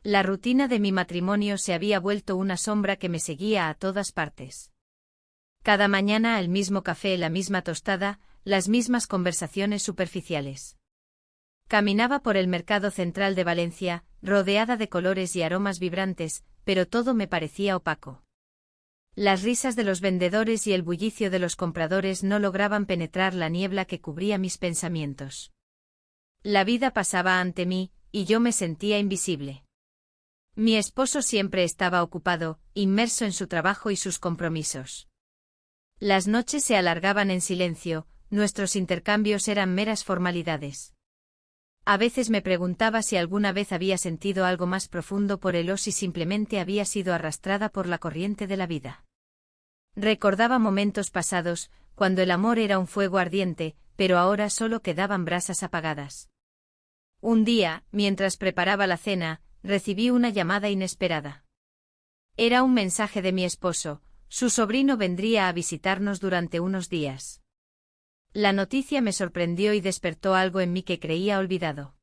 La rutina de mi matrimonio se había vuelto una sombra que me seguía a todas partes. Cada mañana el mismo café, la misma tostada, las mismas conversaciones superficiales. Caminaba por el mercado central de Valencia, rodeada de colores y aromas vibrantes, pero todo me parecía opaco. Las risas de los vendedores y el bullicio de los compradores no lograban penetrar la niebla que cubría mis pensamientos. La vida pasaba ante mí, y yo me sentía invisible. Mi esposo siempre estaba ocupado, inmerso en su trabajo y sus compromisos. Las noches se alargaban en silencio, nuestros intercambios eran meras formalidades. A veces me preguntaba si alguna vez había sentido algo más profundo por él o si simplemente había sido arrastrada por la corriente de la vida. Recordaba momentos pasados, cuando el amor era un fuego ardiente, pero ahora solo quedaban brasas apagadas. Un día, mientras preparaba la cena, recibí una llamada inesperada. Era un mensaje de mi esposo. Su sobrino vendría a visitarnos durante unos días. La noticia me sorprendió y despertó algo en mí que creía olvidado.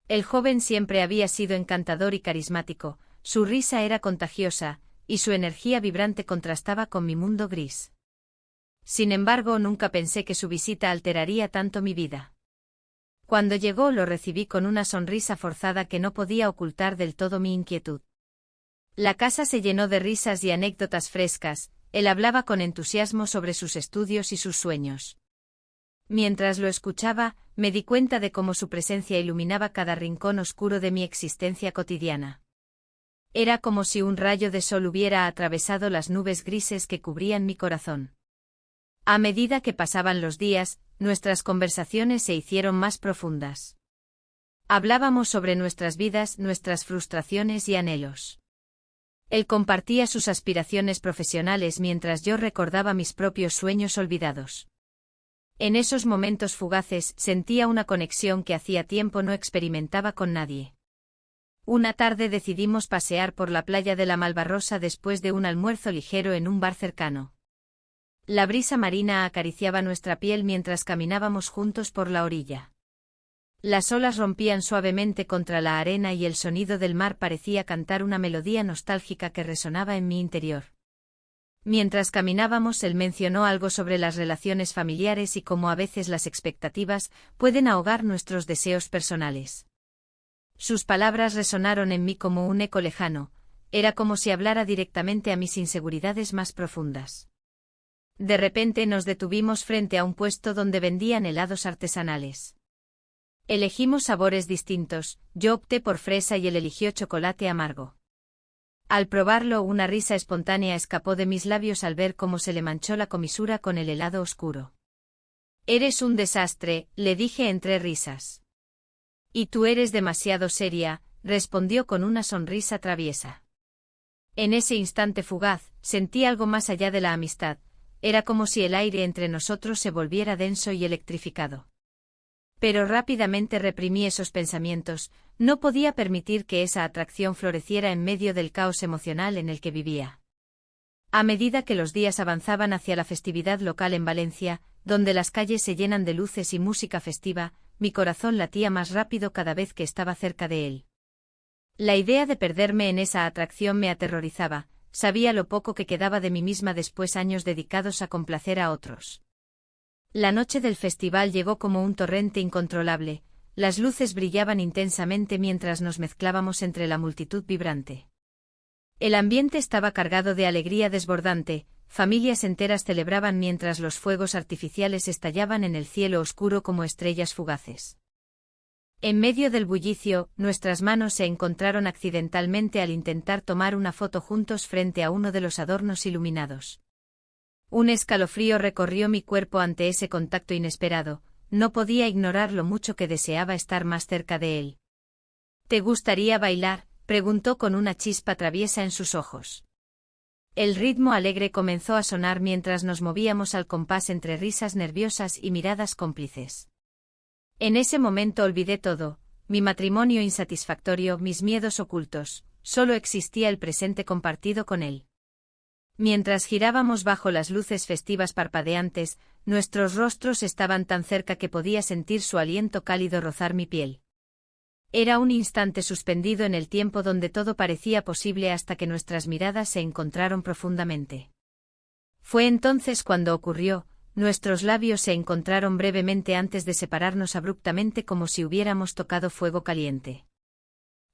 El joven siempre había sido encantador y carismático, su risa era contagiosa, y su energía vibrante contrastaba con mi mundo gris. Sin embargo, nunca pensé que su visita alteraría tanto mi vida. Cuando llegó lo recibí con una sonrisa forzada que no podía ocultar del todo mi inquietud. La casa se llenó de risas y anécdotas frescas, él hablaba con entusiasmo sobre sus estudios y sus sueños. Mientras lo escuchaba, me di cuenta de cómo su presencia iluminaba cada rincón oscuro de mi existencia cotidiana. Era como si un rayo de sol hubiera atravesado las nubes grises que cubrían mi corazón. A medida que pasaban los días, nuestras conversaciones se hicieron más profundas. Hablábamos sobre nuestras vidas, nuestras frustraciones y anhelos. Él compartía sus aspiraciones profesionales mientras yo recordaba mis propios sueños olvidados. En esos momentos fugaces sentía una conexión que hacía tiempo no experimentaba con nadie. Una tarde decidimos pasear por la playa de la Malvarrosa después de un almuerzo ligero en un bar cercano. La brisa marina acariciaba nuestra piel mientras caminábamos juntos por la orilla. Las olas rompían suavemente contra la arena y el sonido del mar parecía cantar una melodía nostálgica que resonaba en mi interior. Mientras caminábamos, él mencionó algo sobre las relaciones familiares y cómo a veces las expectativas pueden ahogar nuestros deseos personales. Sus palabras resonaron en mí como un eco lejano, era como si hablara directamente a mis inseguridades más profundas. De repente nos detuvimos frente a un puesto donde vendían helados artesanales. Elegimos sabores distintos, yo opté por fresa y él eligió chocolate amargo. Al probarlo, una risa espontánea escapó de mis labios al ver cómo se le manchó la comisura con el helado oscuro. «Eres un desastre», le dije entre risas. «Y tú eres demasiado seria», respondió con una sonrisa traviesa. En ese instante fugaz, sentí algo más allá de la amistad, era como si el aire entre nosotros se volviera denso y electrificado. Pero rápidamente reprimí esos pensamientos, no podía permitir que esa atracción floreciera en medio del caos emocional en el que vivía. A medida que los días avanzaban hacia la festividad local en Valencia, donde las calles se llenan de luces y música festiva, mi corazón latía más rápido cada vez que estaba cerca de él. La idea de perderme en esa atracción me aterrorizaba, sabía lo poco que quedaba de mí misma después años dedicados a complacer a otros. La noche del festival llegó como un torrente incontrolable, las luces brillaban intensamente mientras nos mezclábamos entre la multitud vibrante. El ambiente estaba cargado de alegría desbordante, familias enteras celebraban mientras los fuegos artificiales estallaban en el cielo oscuro como estrellas fugaces. En medio del bullicio, nuestras manos se encontraron accidentalmente al intentar tomar una foto juntos frente a uno de los adornos iluminados. Un escalofrío recorrió mi cuerpo ante ese contacto inesperado, no podía ignorar lo mucho que deseaba estar más cerca de él. ¿Te gustaría bailar?, preguntó con una chispa traviesa en sus ojos. El ritmo alegre comenzó a sonar mientras nos movíamos al compás entre risas nerviosas y miradas cómplices. En ese momento olvidé todo, mi matrimonio insatisfactorio, mis miedos ocultos, solo existía el presente compartido con él. Mientras girábamos bajo las luces festivas parpadeantes, nuestros rostros estaban tan cerca que podía sentir su aliento cálido rozar mi piel. Era un instante suspendido en el tiempo donde todo parecía posible hasta que nuestras miradas se encontraron profundamente. Fue entonces cuando ocurrió, nuestros labios se encontraron brevemente antes de separarnos abruptamente como si hubiéramos tocado fuego caliente.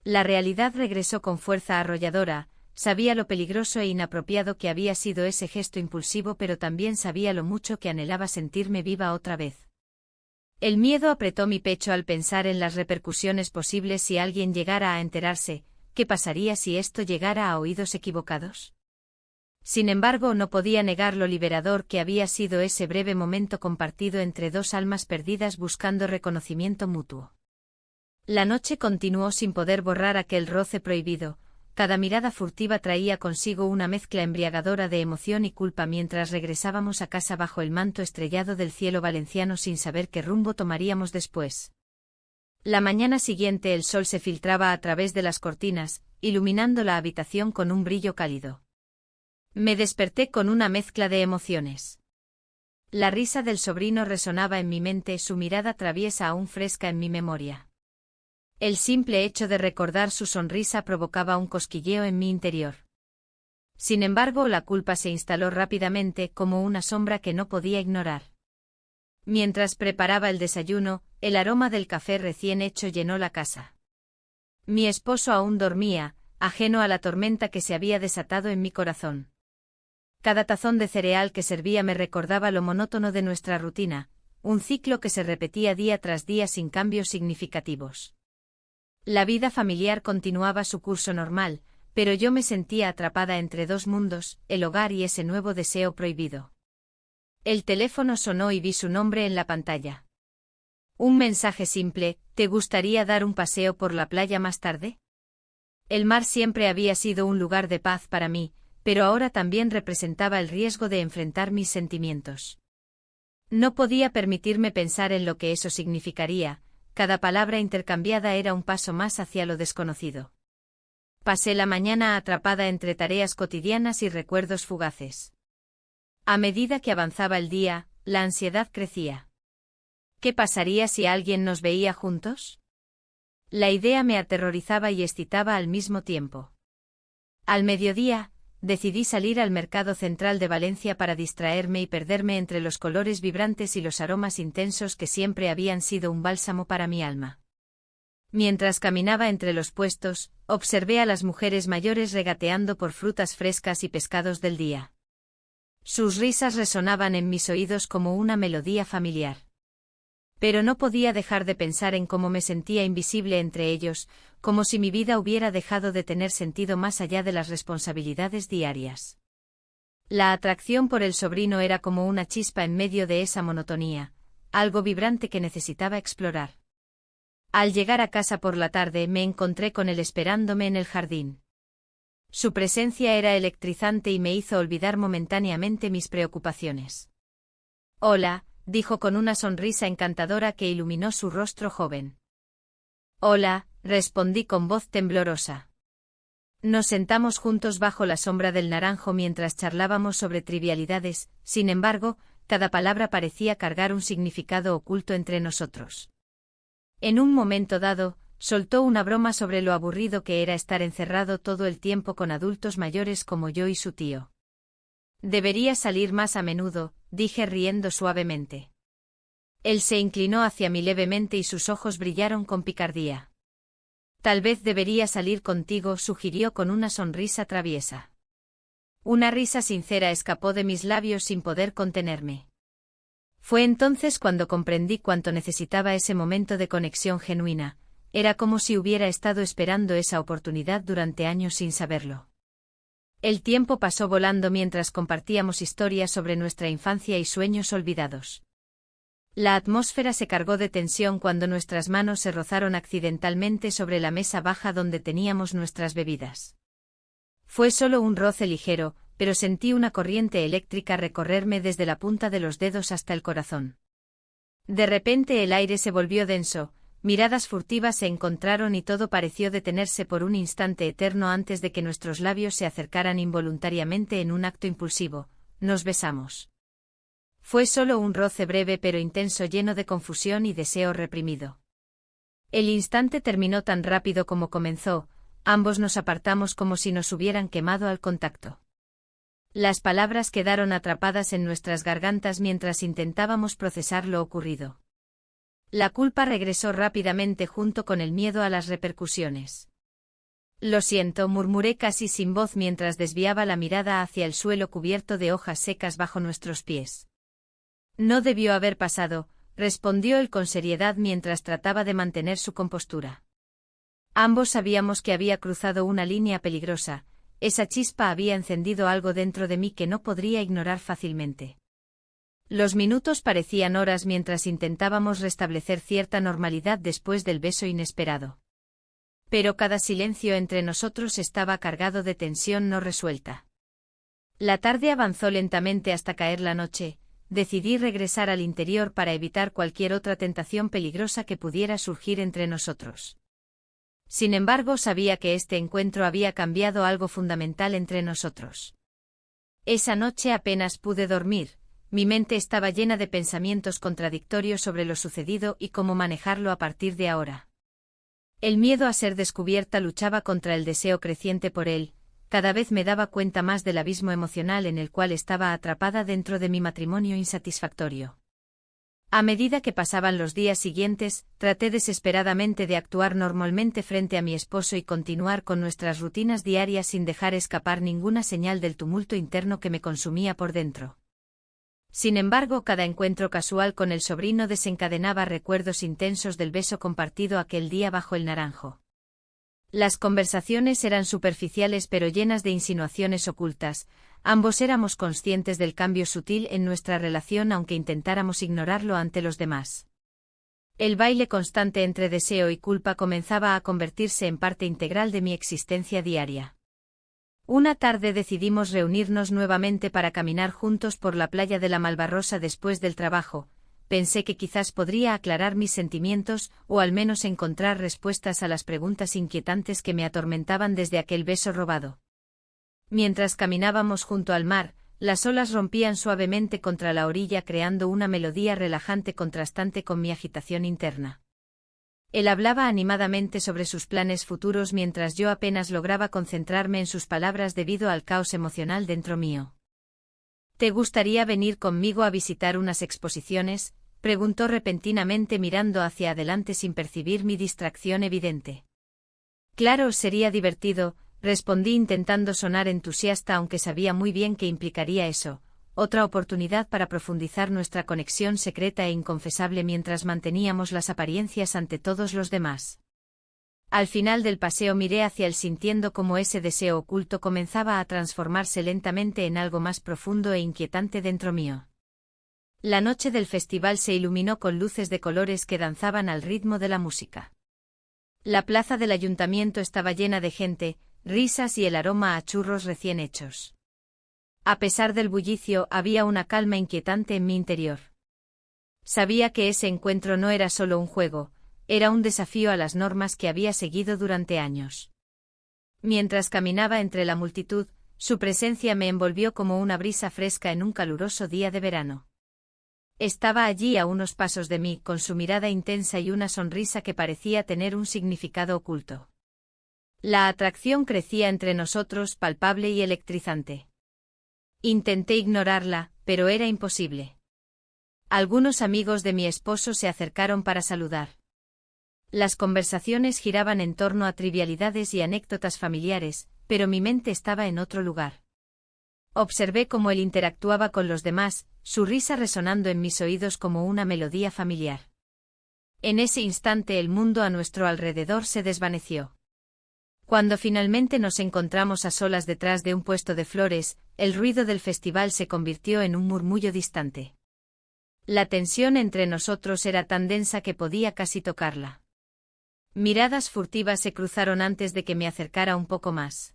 La realidad regresó con fuerza arrolladora, sabía lo peligroso e inapropiado que había sido ese gesto impulsivo, pero también sabía lo mucho que anhelaba sentirme viva otra vez. El miedo apretó mi pecho al pensar en las repercusiones posibles si alguien llegara a enterarse. ¿Qué pasaría si esto llegara a oídos equivocados? Sin embargo, no podía negar lo liberador que había sido ese breve momento compartido entre dos almas perdidas buscando reconocimiento mutuo. La noche continuó sin poder borrar aquel roce prohibido. Cada mirada furtiva traía consigo una mezcla embriagadora de emoción y culpa mientras regresábamos a casa bajo el manto estrellado del cielo valenciano sin saber qué rumbo tomaríamos después. La mañana siguiente el sol se filtraba a través de las cortinas, iluminando la habitación con un brillo cálido. Me desperté con una mezcla de emociones. La risa del sobrino resonaba en mi mente, su mirada traviesa aún fresca en mi memoria. El simple hecho de recordar su sonrisa provocaba un cosquilleo en mi interior. Sin embargo, la culpa se instaló rápidamente como una sombra que no podía ignorar. Mientras preparaba el desayuno, el aroma del café recién hecho llenó la casa. Mi esposo aún dormía, ajeno a la tormenta que se había desatado en mi corazón. Cada tazón de cereal que servía me recordaba lo monótono de nuestra rutina, un ciclo que se repetía día tras día sin cambios significativos. La vida familiar continuaba su curso normal, pero yo me sentía atrapada entre dos mundos, el hogar y ese nuevo deseo prohibido. El teléfono sonó y vi su nombre en la pantalla. Un mensaje simple: ¿te gustaría dar un paseo por la playa más tarde? El mar siempre había sido un lugar de paz para mí, pero ahora también representaba el riesgo de enfrentar mis sentimientos. No podía permitirme pensar en lo que eso significaría. Cada palabra intercambiada era un paso más hacia lo desconocido. Pasé la mañana atrapada entre tareas cotidianas y recuerdos fugaces. A medida que avanzaba el día, la ansiedad crecía. ¿Qué pasaría si alguien nos veía juntos? La idea me aterrorizaba y excitaba al mismo tiempo. Al mediodía, decidí salir al mercado central de Valencia para distraerme y perderme entre los colores vibrantes y los aromas intensos que siempre habían sido un bálsamo para mi alma. Mientras caminaba entre los puestos, observé a las mujeres mayores regateando por frutas frescas y pescados del día. Sus risas resonaban en mis oídos como una melodía familiar. Pero no podía dejar de pensar en cómo me sentía invisible entre ellos, como si mi vida hubiera dejado de tener sentido más allá de las responsabilidades diarias. La atracción por el sobrino era como una chispa en medio de esa monotonía, algo vibrante que necesitaba explorar. Al llegar a casa por la tarde me encontré con él esperándome en el jardín. Su presencia era electrizante y me hizo olvidar momentáneamente mis preocupaciones. «Hola», dijo con una sonrisa encantadora que iluminó su rostro joven. «Hola», respondí con voz temblorosa. Nos sentamos juntos bajo la sombra del naranjo mientras charlábamos sobre trivialidades, sin embargo, cada palabra parecía cargar un significado oculto entre nosotros. En un momento dado, soltó una broma sobre lo aburrido que era estar encerrado todo el tiempo con adultos mayores como yo y su tío. «Deberías salir más a menudo», dije riendo suavemente. Él se inclinó hacia mí levemente y sus ojos brillaron con picardía. «Tal vez debería salir contigo», sugirió con una sonrisa traviesa. Una risa sincera escapó de mis labios sin poder contenerme. Fue entonces cuando comprendí cuánto necesitaba ese momento de conexión genuina. Era como si hubiera estado esperando esa oportunidad durante años sin saberlo. El tiempo pasó volando mientras compartíamos historias sobre nuestra infancia y sueños olvidados. La atmósfera se cargó de tensión cuando nuestras manos se rozaron accidentalmente sobre la mesa baja donde teníamos nuestras bebidas. Fue solo un roce ligero, pero sentí una corriente eléctrica recorrerme desde la punta de los dedos hasta el corazón. De repente el aire se volvió denso, miradas furtivas se encontraron y todo pareció detenerse por un instante eterno antes de que nuestros labios se acercaran involuntariamente en un acto impulsivo. Nos besamos. Fue solo un roce breve pero intenso, lleno de confusión y deseo reprimido. El instante terminó tan rápido como comenzó, ambos nos apartamos como si nos hubieran quemado al contacto. Las palabras quedaron atrapadas en nuestras gargantas mientras intentábamos procesar lo ocurrido. La culpa regresó rápidamente junto con el miedo a las repercusiones. Lo siento, murmuré casi sin voz mientras desviaba la mirada hacia el suelo cubierto de hojas secas bajo nuestros pies. No debió haber pasado, respondió él con seriedad mientras trataba de mantener su compostura. Ambos sabíamos que había cruzado una línea peligrosa, esa chispa había encendido algo dentro de mí que no podría ignorar fácilmente. Los minutos parecían horas mientras intentábamos restablecer cierta normalidad después del beso inesperado. Pero cada silencio entre nosotros estaba cargado de tensión no resuelta. La tarde avanzó lentamente hasta caer la noche. Decidí regresar al interior para evitar cualquier otra tentación peligrosa que pudiera surgir entre nosotros. Sin embargo, sabía que este encuentro había cambiado algo fundamental entre nosotros. Esa noche apenas pude dormir, mi mente estaba llena de pensamientos contradictorios sobre lo sucedido y cómo manejarlo a partir de ahora. El miedo a ser descubierta luchaba contra el deseo creciente por él. Cada vez me daba cuenta más del abismo emocional en el cual estaba atrapada dentro de mi matrimonio insatisfactorio. A medida que pasaban los días siguientes, traté desesperadamente de actuar normalmente frente a mi esposo y continuar con nuestras rutinas diarias sin dejar escapar ninguna señal del tumulto interno que me consumía por dentro. Sin embargo, cada encuentro casual con el sobrino desencadenaba recuerdos intensos del beso compartido aquel día bajo el naranjo. Las conversaciones eran superficiales pero llenas de insinuaciones ocultas, ambos éramos conscientes del cambio sutil en nuestra relación aunque intentáramos ignorarlo ante los demás. El baile constante entre deseo y culpa comenzaba a convertirse en parte integral de mi existencia diaria. Una tarde decidimos reunirnos nuevamente para caminar juntos por la playa de la Malvarrosa después del trabajo. Pensé que quizás podría aclarar mis sentimientos o al menos encontrar respuestas a las preguntas inquietantes que me atormentaban desde aquel beso robado. Mientras caminábamos junto al mar, las olas rompían suavemente contra la orilla creando una melodía relajante contrastante con mi agitación interna. Él hablaba animadamente sobre sus planes futuros mientras yo apenas lograba concentrarme en sus palabras debido al caos emocional dentro mío. ¿Te gustaría venir conmigo a visitar unas exposiciones?, preguntó repentinamente mirando hacia adelante sin percibir mi distracción evidente. Claro, sería divertido, respondí intentando sonar entusiasta aunque sabía muy bien que implicaría eso, otra oportunidad para profundizar nuestra conexión secreta e inconfesable mientras manteníamos las apariencias ante todos los demás. Al final del paseo miré hacia él sintiendo cómo ese deseo oculto comenzaba a transformarse lentamente en algo más profundo e inquietante dentro mío. La noche del festival se iluminó con luces de colores que danzaban al ritmo de la música. La plaza del ayuntamiento estaba llena de gente, risas y el aroma a churros recién hechos. A pesar del bullicio, había una calma inquietante en mi interior. Sabía que ese encuentro no era solo un juego, era un desafío a las normas que había seguido durante años. Mientras caminaba entre la multitud, su presencia me envolvió como una brisa fresca en un caluroso día de verano. Estaba allí a unos pasos de mí, con su mirada intensa y una sonrisa que parecía tener un significado oculto. La atracción crecía entre nosotros, palpable y electrizante. Intenté ignorarla, pero era imposible. Algunos amigos de mi esposo se acercaron para saludar. Las conversaciones giraban en torno a trivialidades y anécdotas familiares, pero mi mente estaba en otro lugar. Observé cómo él interactuaba con los demás, su risa resonando en mis oídos como una melodía familiar. En ese instante el mundo a nuestro alrededor se desvaneció. Cuando finalmente nos encontramos a solas detrás de un puesto de flores, el ruido del festival se convirtió en un murmullo distante. La tensión entre nosotros era tan densa que podía casi tocarla. Miradas furtivas se cruzaron antes de que me acercara un poco más.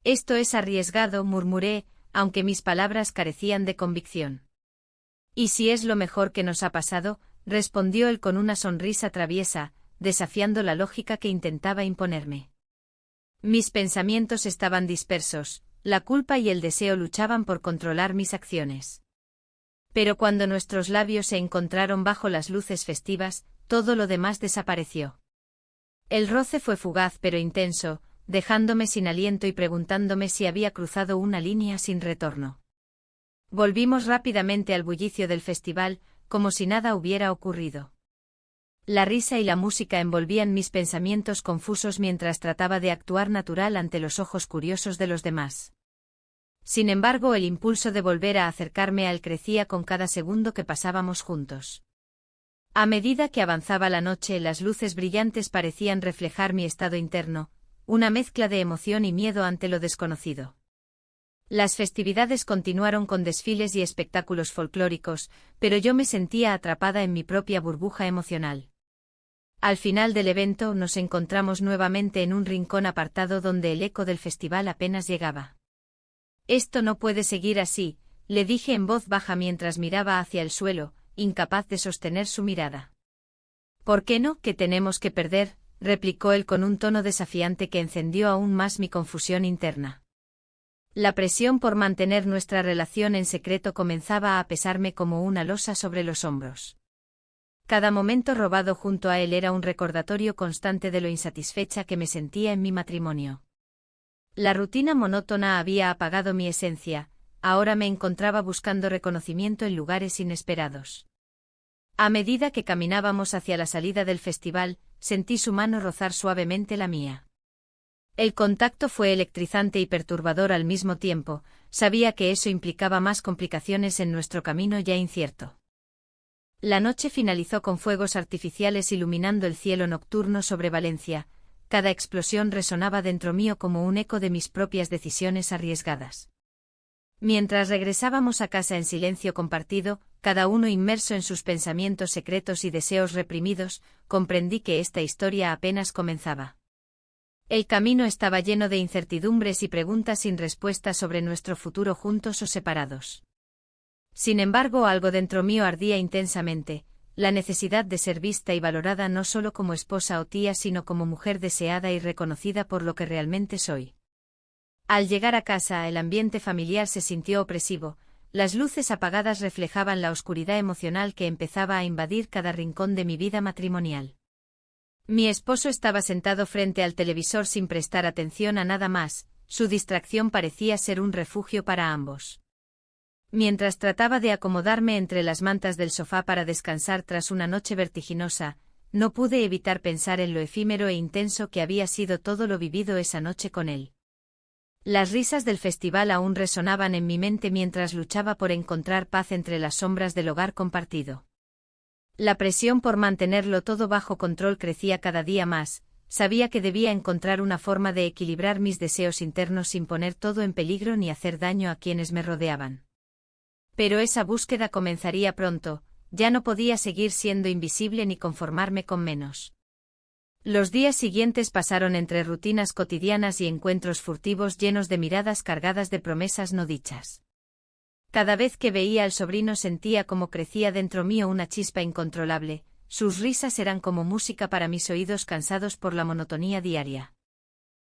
Esto es arriesgado, murmuré, aunque mis palabras carecían de convicción. ¿Y si es lo mejor que nos ha pasado?, respondió él con una sonrisa traviesa, desafiando la lógica que intentaba imponerme. Mis pensamientos estaban dispersos, la culpa y el deseo luchaban por controlar mis acciones. Pero cuando nuestros labios se encontraron bajo las luces festivas, todo lo demás desapareció. El roce fue fugaz pero intenso, dejándome sin aliento y preguntándome si había cruzado una línea sin retorno. Volvimos rápidamente al bullicio del festival, como si nada hubiera ocurrido. La risa y la música envolvían mis pensamientos confusos mientras trataba de actuar natural ante los ojos curiosos de los demás. Sin embargo, el impulso de volver a acercarme a él crecía con cada segundo que pasábamos juntos. A medida que avanzaba la noche, las luces brillantes parecían reflejar mi estado interno, una mezcla de emoción y miedo ante lo desconocido. Las festividades continuaron con desfiles y espectáculos folclóricos, pero yo me sentía atrapada en mi propia burbuja emocional. Al final del evento nos encontramos nuevamente en un rincón apartado donde el eco del festival apenas llegaba. «Esto no puede seguir así», le dije en voz baja mientras miraba hacia el suelo, incapaz de sostener su mirada. «¿Por qué no? ¿Qué tenemos que perder?», replicó él con un tono desafiante que encendió aún más mi confusión interna. La presión por mantener nuestra relación en secreto comenzaba a pesarme como una losa sobre los hombros. Cada momento robado junto a él era un recordatorio constante de lo insatisfecha que me sentía en mi matrimonio. La rutina monótona había apagado mi esencia, ahora me encontraba buscando reconocimiento en lugares inesperados. A medida que caminábamos hacia la salida del festival, sentí su mano rozar suavemente la mía. El contacto fue electrizante y perturbador al mismo tiempo, sabía que eso implicaba más complicaciones en nuestro camino ya incierto. La noche finalizó con fuegos artificiales iluminando el cielo nocturno sobre Valencia, cada explosión resonaba dentro mío como un eco de mis propias decisiones arriesgadas. Mientras regresábamos a casa en silencio compartido, cada uno inmerso en sus pensamientos secretos y deseos reprimidos, comprendí que esta historia apenas comenzaba. El camino estaba lleno de incertidumbres y preguntas sin respuesta sobre nuestro futuro juntos o separados. Sin embargo, algo dentro mío ardía intensamente, la necesidad de ser vista y valorada no solo como esposa o tía sino como mujer deseada y reconocida por lo que realmente soy. Al llegar a casa, el ambiente familiar se sintió opresivo, las luces apagadas reflejaban la oscuridad emocional que empezaba a invadir cada rincón de mi vida matrimonial. Mi esposo estaba sentado frente al televisor sin prestar atención a nada más, su distracción parecía ser un refugio para ambos. Mientras trataba de acomodarme entre las mantas del sofá para descansar tras una noche vertiginosa, no pude evitar pensar en lo efímero e intenso que había sido todo lo vivido esa noche con él. Las risas del festival aún resonaban en mi mente mientras luchaba por encontrar paz entre las sombras del hogar compartido. La presión por mantenerlo todo bajo control crecía cada día más, sabía que debía encontrar una forma de equilibrar mis deseos internos sin poner todo en peligro ni hacer daño a quienes me rodeaban. Pero esa búsqueda comenzaría pronto, ya no podía seguir siendo invisible ni conformarme con menos. Los días siguientes pasaron entre rutinas cotidianas y encuentros furtivos llenos de miradas cargadas de promesas no dichas. Cada vez que veía al sobrino sentía como crecía dentro mío una chispa incontrolable, sus risas eran como música para mis oídos cansados por la monotonía diaria.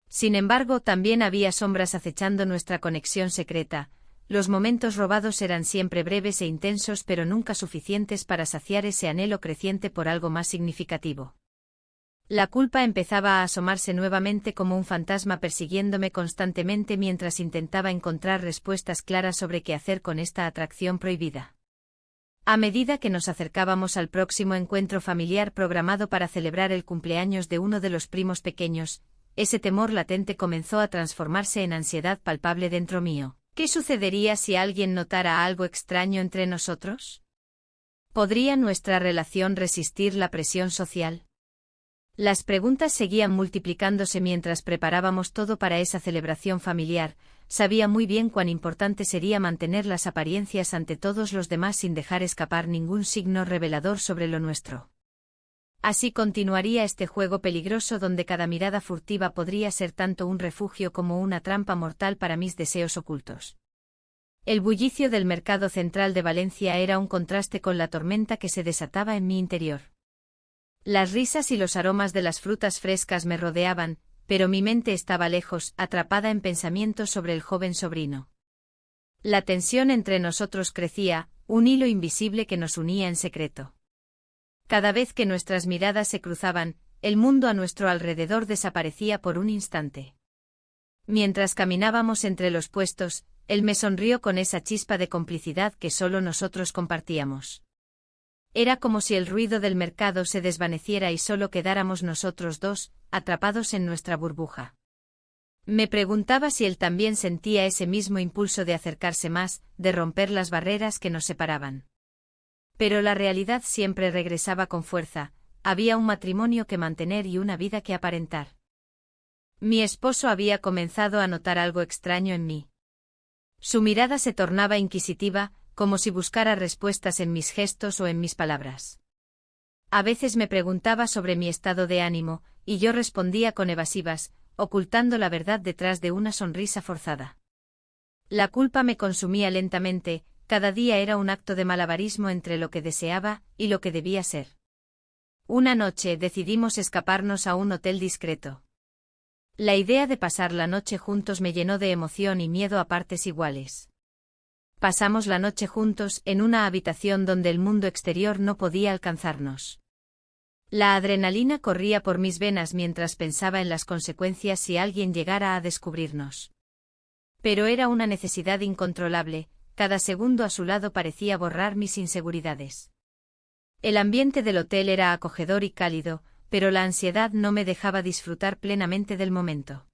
Sin embargo, también había sombras acechando nuestra conexión secreta, los momentos robados eran siempre breves e intensos pero nunca suficientes para saciar ese anhelo creciente por algo más significativo. La culpa empezaba a asomarse nuevamente como un fantasma persiguiéndome constantemente mientras intentaba encontrar respuestas claras sobre qué hacer con esta atracción prohibida. A medida que nos acercábamos al próximo encuentro familiar programado para celebrar el cumpleaños de uno de los primos pequeños, ese temor latente comenzó a transformarse en ansiedad palpable dentro mío. ¿Qué sucedería si alguien notara algo extraño entre nosotros? ¿Podría nuestra relación resistir la presión social? Las preguntas seguían multiplicándose mientras preparábamos todo para esa celebración familiar. Sabía muy bien cuán importante sería mantener las apariencias ante todos los demás sin dejar escapar ningún signo revelador sobre lo nuestro. Así continuaría este juego peligroso donde cada mirada furtiva podría ser tanto un refugio como una trampa mortal para mis deseos ocultos. El bullicio del mercado central de Valencia era un contraste con la tormenta que se desataba en mi interior. Las risas y los aromas de las frutas frescas me rodeaban, pero mi mente estaba lejos, atrapada en pensamientos sobre el joven sobrino. La tensión entre nosotros crecía, un hilo invisible que nos unía en secreto. Cada vez que nuestras miradas se cruzaban, el mundo a nuestro alrededor desaparecía por un instante. Mientras caminábamos entre los puestos, él me sonrió con esa chispa de complicidad que solo nosotros compartíamos. Era como si el ruido del mercado se desvaneciera y solo quedáramos nosotros dos, atrapados en nuestra burbuja. Me preguntaba si él también sentía ese mismo impulso de acercarse más, de romper las barreras que nos separaban. Pero la realidad siempre regresaba con fuerza, había un matrimonio que mantener y una vida que aparentar. Mi esposo había comenzado a notar algo extraño en mí. Su mirada se tornaba inquisitiva, como si buscara respuestas en mis gestos o en mis palabras. A veces me preguntaba sobre mi estado de ánimo, y yo respondía con evasivas, ocultando la verdad detrás de una sonrisa forzada. La culpa me consumía lentamente, cada día era un acto de malabarismo entre lo que deseaba y lo que debía ser. Una noche decidimos escaparnos a un hotel discreto. La idea de pasar la noche juntos me llenó de emoción y miedo a partes iguales. Pasamos la noche juntos en una habitación donde el mundo exterior no podía alcanzarnos. La adrenalina corría por mis venas mientras pensaba en las consecuencias si alguien llegara a descubrirnos. Pero era una necesidad incontrolable, cada segundo a su lado parecía borrar mis inseguridades. El ambiente del hotel era acogedor y cálido, pero la ansiedad no me dejaba disfrutar plenamente del momento.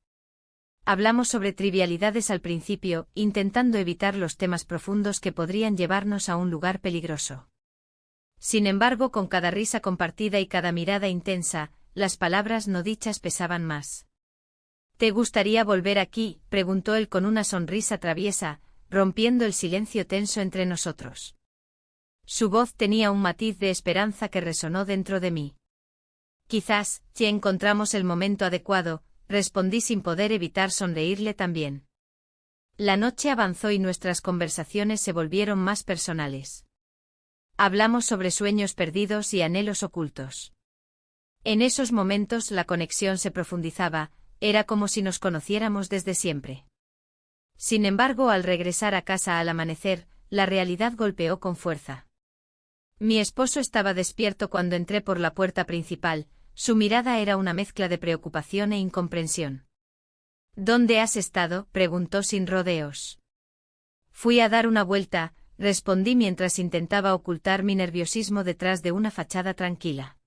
Hablamos sobre trivialidades al principio, intentando evitar los temas profundos que podrían llevarnos a un lugar peligroso. Sin embargo, con cada risa compartida y cada mirada intensa, las palabras no dichas pesaban más. ¿Te gustaría volver aquí?, preguntó él con una sonrisa traviesa, rompiendo el silencio tenso entre nosotros. Su voz tenía un matiz de esperanza que resonó dentro de mí. Quizás, si encontramos el momento adecuado, respondí sin poder evitar sonreírle también. La noche avanzó y nuestras conversaciones se volvieron más personales. Hablamos sobre sueños perdidos y anhelos ocultos. En esos momentos la conexión se profundizaba, era como si nos conociéramos desde siempre. Sin embargo, al regresar a casa al amanecer, la realidad golpeó con fuerza. Mi esposo estaba despierto cuando entré por la puerta principal. Su mirada era una mezcla de preocupación e incomprensión. ¿Dónde has estado?, preguntó sin rodeos. Fui a dar una vuelta, respondí mientras intentaba ocultar mi nerviosismo detrás de una fachada tranquila.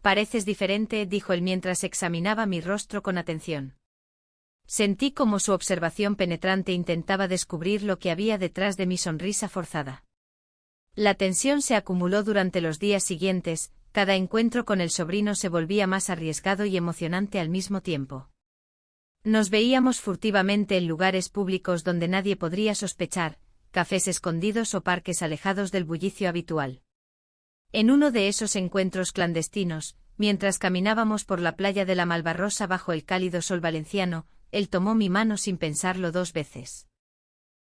Pareces diferente, dijo él mientras examinaba mi rostro con atención. Sentí como su observación penetrante intentaba descubrir lo que había detrás de mi sonrisa forzada. La tensión se acumuló durante los días siguientes. Cada encuentro con el sobrino se volvía más arriesgado y emocionante al mismo tiempo. Nos veíamos furtivamente en lugares públicos donde nadie podría sospechar, cafés escondidos o parques alejados del bullicio habitual. En uno de esos encuentros clandestinos, mientras caminábamos por la playa de la Malvarrosa bajo el cálido sol valenciano, él tomó mi mano sin pensarlo 2 veces.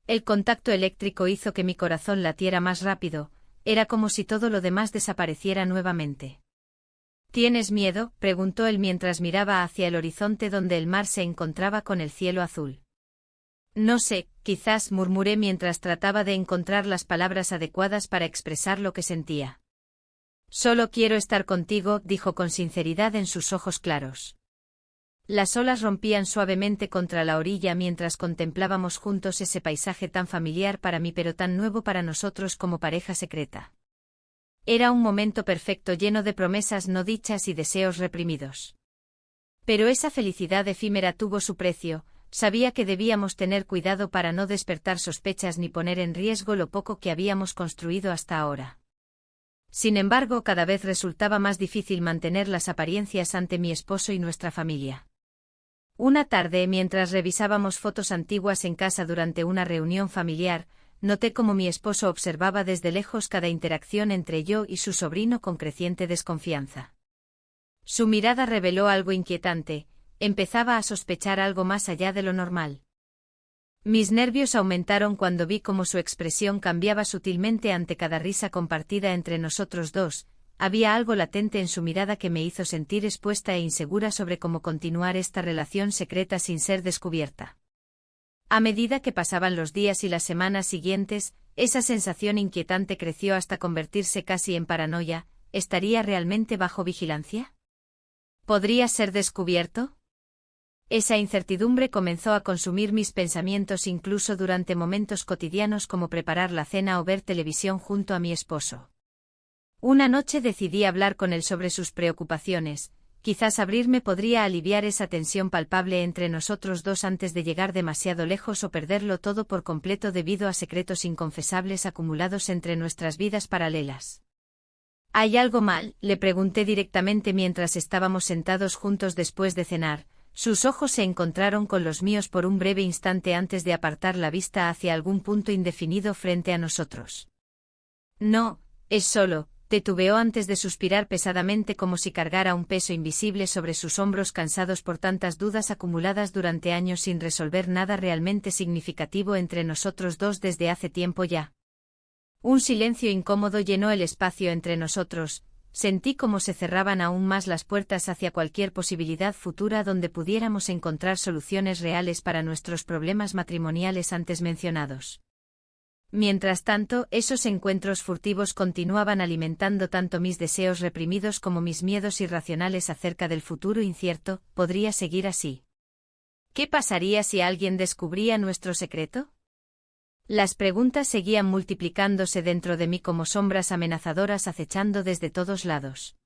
El contacto eléctrico hizo que mi corazón latiera más rápido. Era como si todo lo demás desapareciera nuevamente. ¿Tienes miedo?, preguntó él mientras miraba hacia el horizonte donde el mar se encontraba con el cielo azul. No sé, quizás, murmuré mientras trataba de encontrar las palabras adecuadas para expresar lo que sentía. Solo quiero estar contigo, dijo con sinceridad en sus ojos claros. Las olas rompían suavemente contra la orilla mientras contemplábamos juntos ese paisaje tan familiar para mí pero tan nuevo para nosotros como pareja secreta. Era un momento perfecto lleno de promesas no dichas y deseos reprimidos. Pero esa felicidad efímera tuvo su precio, sabía que debíamos tener cuidado para no despertar sospechas ni poner en riesgo lo poco que habíamos construido hasta ahora. Sin embargo, cada vez resultaba más difícil mantener las apariencias ante mi esposo y nuestra familia. Una tarde, mientras revisábamos fotos antiguas en casa durante una reunión familiar, noté cómo mi esposo observaba desde lejos cada interacción entre yo y su sobrino con creciente desconfianza. Su mirada reveló algo inquietante, empezaba a sospechar algo más allá de lo normal. Mis nervios aumentaron cuando vi cómo su expresión cambiaba sutilmente ante cada risa compartida entre nosotros dos. Había algo latente en su mirada que me hizo sentir expuesta e insegura sobre cómo continuar esta relación secreta sin ser descubierta. A medida que pasaban los días y las semanas siguientes, esa sensación inquietante creció hasta convertirse casi en paranoia. ¿Estaría realmente bajo vigilancia? ¿Podría ser descubierto? Esa incertidumbre comenzó a consumir mis pensamientos incluso durante momentos cotidianos como preparar la cena o ver televisión junto a mi esposo. Una noche decidí hablar con él sobre sus preocupaciones. Quizás abrirme podría aliviar esa tensión palpable entre nosotros dos antes de llegar demasiado lejos o perderlo todo por completo debido a secretos inconfesables acumulados entre nuestras vidas paralelas. ¿Hay algo mal?, le pregunté directamente mientras estábamos sentados juntos después de cenar. Sus ojos se encontraron con los míos por un breve instante antes de apartar la vista hacia algún punto indefinido frente a nosotros. No, es solo, titubeó antes de suspirar pesadamente como si cargara un peso invisible sobre sus hombros cansados por tantas dudas acumuladas durante años sin resolver nada realmente significativo entre nosotros dos desde hace tiempo ya. Un silencio incómodo llenó el espacio entre nosotros. Sentí como se cerraban aún más las puertas hacia cualquier posibilidad futura donde pudiéramos encontrar soluciones reales para nuestros problemas matrimoniales antes mencionados. Mientras tanto, esos encuentros furtivos continuaban alimentando tanto mis deseos reprimidos como mis miedos irracionales acerca del futuro incierto. ¿Podría seguir así? ¿Qué pasaría si alguien descubría nuestro secreto? Las preguntas seguían multiplicándose dentro de mí como sombras amenazadoras acechando desde todos lados.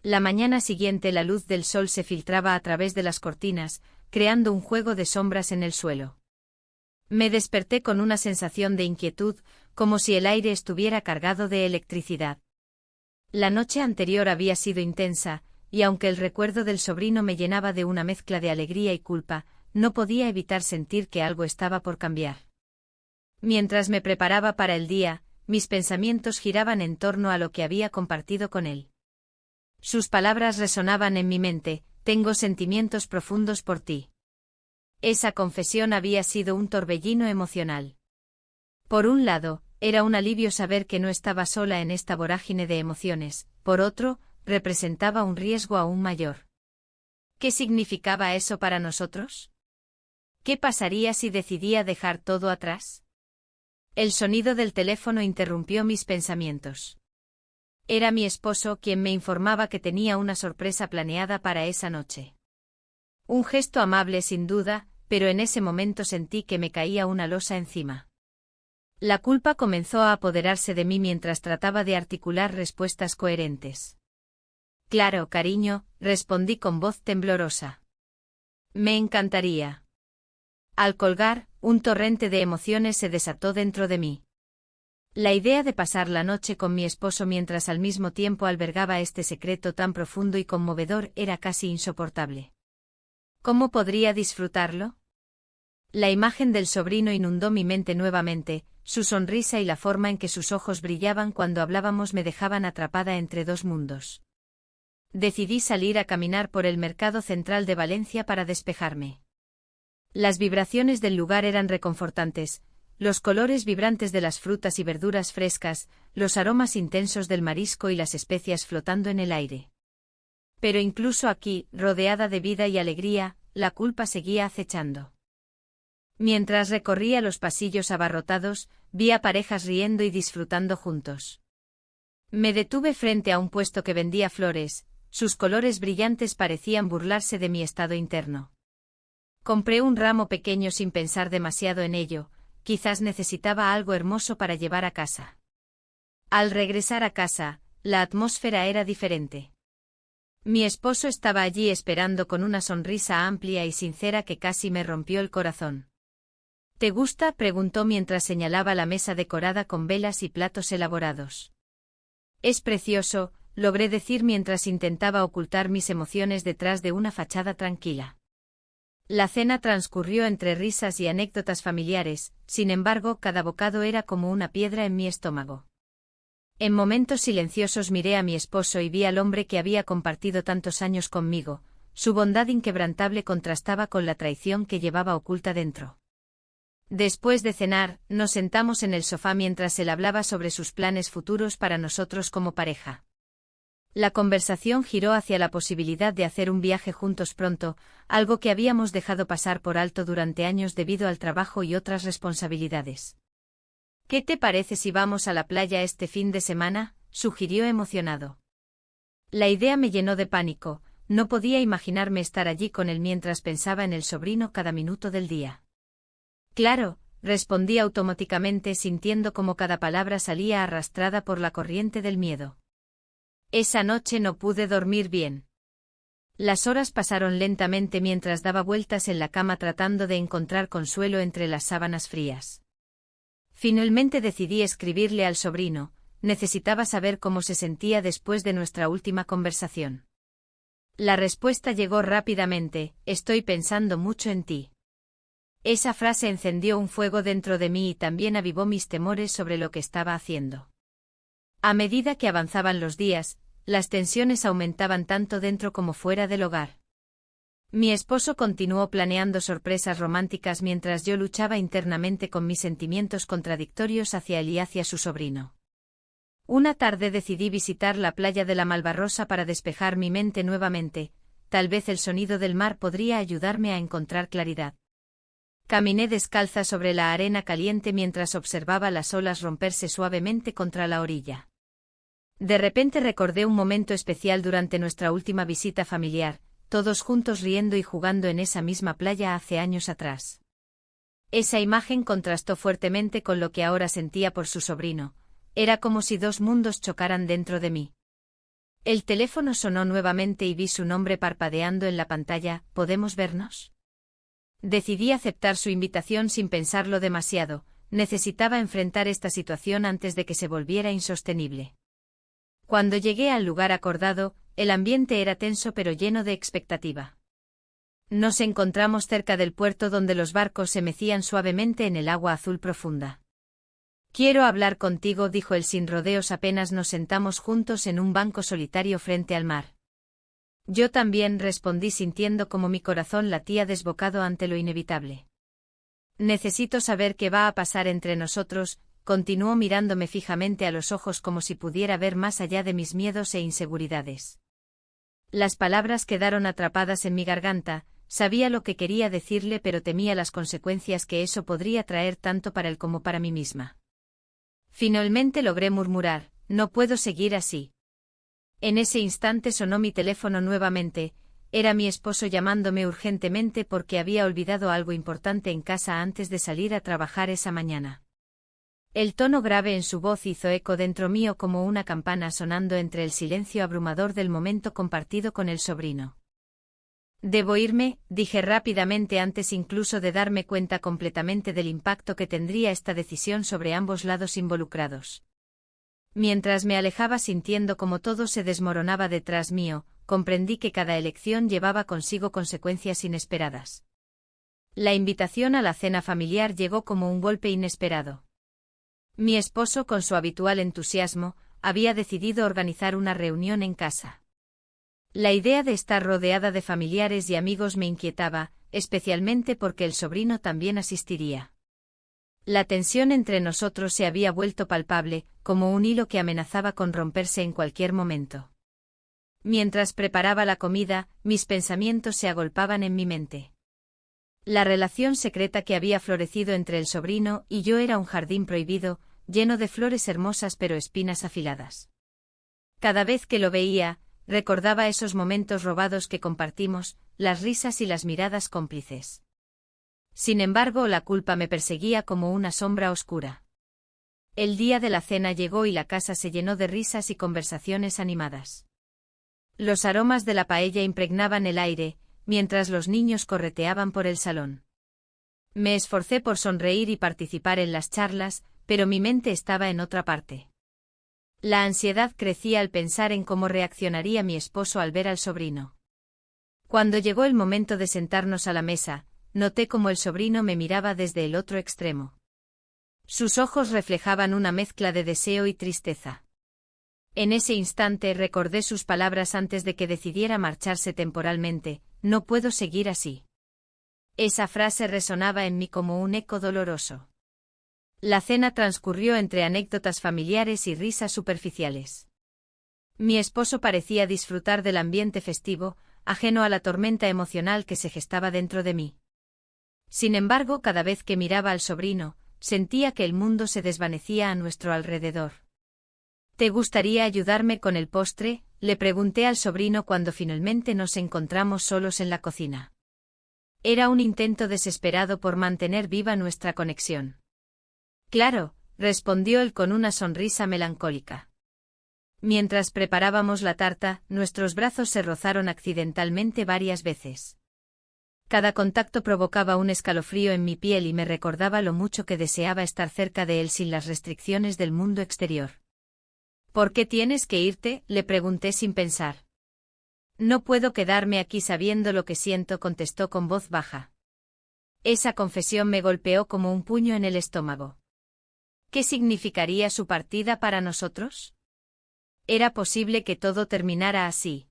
La mañana siguiente la luz del sol se filtraba a través de las cortinas, creando un juego de sombras en el suelo. Me desperté con una sensación de inquietud, como si el aire estuviera cargado de electricidad. La noche anterior había sido intensa, y aunque el recuerdo del sobrino me llenaba de una mezcla de alegría y culpa, no podía evitar sentir que algo estaba por cambiar. Mientras me preparaba para el día, mis pensamientos giraban en torno a lo que había compartido con él. Sus palabras resonaban en mi mente: tengo sentimientos profundos por ti. Esa confesión había sido un torbellino emocional. Por un lado, era un alivio saber que no estaba sola en esta vorágine de emociones, por otro, representaba un riesgo aún mayor. ¿Qué significaba eso para nosotros? ¿Qué pasaría si decidía dejar todo atrás? El sonido del teléfono interrumpió mis pensamientos. Era mi esposo quien me informaba que tenía una sorpresa planeada para esa noche. Un gesto amable sin duda, pero en ese momento sentí que me caía una losa encima. La culpa comenzó a apoderarse de mí mientras trataba de articular respuestas coherentes. Claro, cariño, respondí con voz temblorosa. Me encantaría. Al colgar, un torrente de emociones se desató dentro de mí. La idea de pasar la noche con mi esposo mientras al mismo tiempo albergaba este secreto tan profundo y conmovedor era casi insoportable. ¿Cómo podría disfrutarlo? La imagen del sobrino inundó mi mente nuevamente, su sonrisa y la forma en que sus ojos brillaban cuando hablábamos me dejaban atrapada entre dos mundos. Decidí salir a caminar por el mercado central de Valencia para despejarme. Las vibraciones del lugar eran reconfortantes, los colores vibrantes de las frutas y verduras frescas, los aromas intensos del marisco y las especias flotando en el aire. Pero incluso aquí, rodeada de vida y alegría, la culpa seguía acechando. Mientras recorría los pasillos abarrotados, vi a parejas riendo y disfrutando juntos. Me detuve frente a un puesto que vendía flores, sus colores brillantes parecían burlarse de mi estado interno. Compré un ramo pequeño sin pensar demasiado en ello, quizás necesitaba algo hermoso para llevar a casa. Al regresar a casa, la atmósfera era diferente. Mi esposo estaba allí esperando con una sonrisa amplia y sincera que casi me rompió el corazón. ¿Te gusta?, preguntó mientras señalaba la mesa decorada con velas y platos elaborados. Es precioso, logré decir mientras intentaba ocultar mis emociones detrás de una fachada tranquila. La cena transcurrió entre risas y anécdotas familiares, sin embargo, cada bocado era como una piedra en mi estómago. En momentos silenciosos miré a mi esposo y vi al hombre que había compartido tantos años conmigo. Su bondad inquebrantable contrastaba con la traición que llevaba oculta dentro. Después de cenar, nos sentamos en el sofá mientras él hablaba sobre sus planes futuros para nosotros como pareja. La conversación giró hacia la posibilidad de hacer un viaje juntos pronto, algo que habíamos dejado pasar por alto durante años debido al trabajo y otras responsabilidades. ¿Qué te parece si vamos a la playa este fin de semana?, sugirió emocionado. La idea me llenó de pánico, No podía imaginarme estar allí con él mientras pensaba en el sobrino cada minuto del día. Claro, respondí automáticamente sintiendo como cada palabra salía arrastrada por la corriente del miedo. Esa noche no pude dormir bien. Las horas pasaron lentamente mientras daba vueltas en la cama tratando de encontrar consuelo entre las sábanas frías. Finalmente decidí escribirle al sobrino, necesitaba saber cómo se sentía después de nuestra última conversación. La respuesta llegó rápidamente: estoy pensando mucho en ti. Esa frase encendió un fuego dentro de mí y también avivó mis temores sobre lo que estaba haciendo. A medida que avanzaban los días, las tensiones aumentaban tanto dentro como fuera del hogar. Mi esposo continuó planeando sorpresas románticas mientras yo luchaba internamente con mis sentimientos contradictorios hacia él y hacia su sobrino. Una tarde decidí visitar la playa de la Malvarrosa para despejar mi mente nuevamente, tal vez el sonido del mar podría ayudarme a encontrar claridad. Caminé descalza sobre la arena caliente mientras observaba las olas romperse suavemente contra la orilla. De repente recordé un momento especial durante nuestra última visita familiar, todos juntos riendo y jugando en esa misma playa hace años atrás. Esa imagen contrastó fuertemente con lo que ahora sentía por su sobrino, era como si dos mundos chocaran dentro de mí. El teléfono sonó nuevamente y vi su nombre parpadeando en la pantalla. ¿Podemos vernos? Decidí aceptar su invitación sin pensarlo demasiado, necesitaba enfrentar esta situación antes de que se volviera insostenible. Cuando llegué al lugar acordado, el ambiente era tenso pero lleno de expectativa. Nos encontramos cerca del puerto donde los barcos se mecían suavemente en el agua azul profunda. Quiero hablar contigo, dijo él sin rodeos apenas nos sentamos juntos en un banco solitario frente al mar. Yo también, respondí sintiendo como mi corazón latía desbocado ante lo inevitable. Necesito saber qué va a pasar entre nosotros, continuó mirándome fijamente a los ojos como si pudiera ver más allá de mis miedos e inseguridades. Las palabras quedaron atrapadas en mi garganta, sabía lo que quería decirle pero temía las consecuencias que eso podría traer tanto para él como para mí misma. Finalmente logré murmurar: no puedo seguir así. En ese instante sonó mi teléfono nuevamente, era mi esposo llamándome urgentemente porque había olvidado algo importante en casa antes de salir a trabajar esa mañana. El tono grave en su voz hizo eco dentro mío como una campana sonando entre el silencio abrumador del momento compartido con el sobrino. Debo irme, dije rápidamente antes incluso de darme cuenta completamente del impacto que tendría esta decisión sobre ambos lados involucrados. Mientras me alejaba sintiendo como todo se desmoronaba detrás mío, comprendí que cada elección llevaba consigo consecuencias inesperadas. La invitación a la cena familiar llegó como un golpe inesperado. Mi esposo, con su habitual entusiasmo, había decidido organizar una reunión en casa. La idea de estar rodeada de familiares y amigos me inquietaba, especialmente porque el sobrino también asistiría. La tensión entre nosotros se había vuelto palpable, como un hilo que amenazaba con romperse en cualquier momento. Mientras preparaba la comida, mis pensamientos se agolpaban en mi mente. La relación secreta que había florecido entre el sobrino y yo era un jardín prohibido, lleno de flores hermosas pero espinas afiladas. Cada vez que lo veía, recordaba esos momentos robados que compartimos, las risas y las miradas cómplices. Sin embargo, la culpa me perseguía como una sombra oscura. El día de la cena llegó y la casa se llenó de risas y conversaciones animadas. Los aromas de la paella impregnaban el aire, mientras los niños correteaban por el salón. Me esforcé por sonreír y participar en las charlas, pero mi mente estaba en otra parte. La ansiedad crecía al pensar en cómo reaccionaría mi esposo al ver al sobrino. Cuando llegó el momento de sentarnos a la mesa, noté cómo el sobrino me miraba desde el otro extremo. Sus ojos reflejaban una mezcla de deseo y tristeza. En ese instante recordé sus palabras antes de que decidiera marcharse temporalmente: no puedo seguir así. Esa frase resonaba en mí como un eco doloroso. La cena transcurrió entre anécdotas familiares y risas superficiales. Mi esposo parecía disfrutar del ambiente festivo, ajeno a la tormenta emocional que se gestaba dentro de mí. Sin embargo, cada vez que miraba al sobrino, sentía que el mundo se desvanecía a nuestro alrededor. ¿Te gustaría ayudarme con el postre?, le pregunté al sobrino cuando finalmente nos encontramos solos en la cocina. Era un intento desesperado por mantener viva nuestra conexión. Claro, respondió él con una sonrisa melancólica. Mientras preparábamos la tarta, nuestros brazos se rozaron accidentalmente varias veces. Cada contacto provocaba un escalofrío en mi piel y me recordaba lo mucho que deseaba estar cerca de él sin las restricciones del mundo exterior. ¿Por qué tienes que irte?, le pregunté sin pensar. No puedo quedarme aquí sabiendo lo que siento, contestó con voz baja. Esa confesión me golpeó como un puño en el estómago. ¿Qué significaría su partida para nosotros? Era posible que todo terminara así.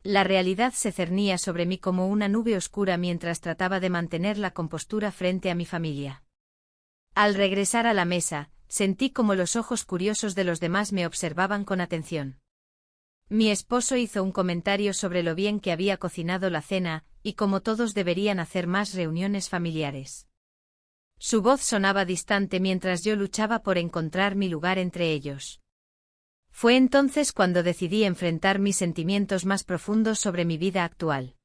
La realidad se cernía sobre mí como una nube oscura mientras trataba de mantener la compostura frente a mi familia. Al regresar a la mesa, sentí como los ojos curiosos de los demás me observaban con atención. Mi esposo hizo un comentario sobre lo bien que había cocinado la cena, y cómo todos deberían hacer más reuniones familiares. Su voz sonaba distante mientras yo luchaba por encontrar mi lugar entre ellos. Fue entonces cuando decidí enfrentar mis sentimientos más profundos sobre mi vida actual.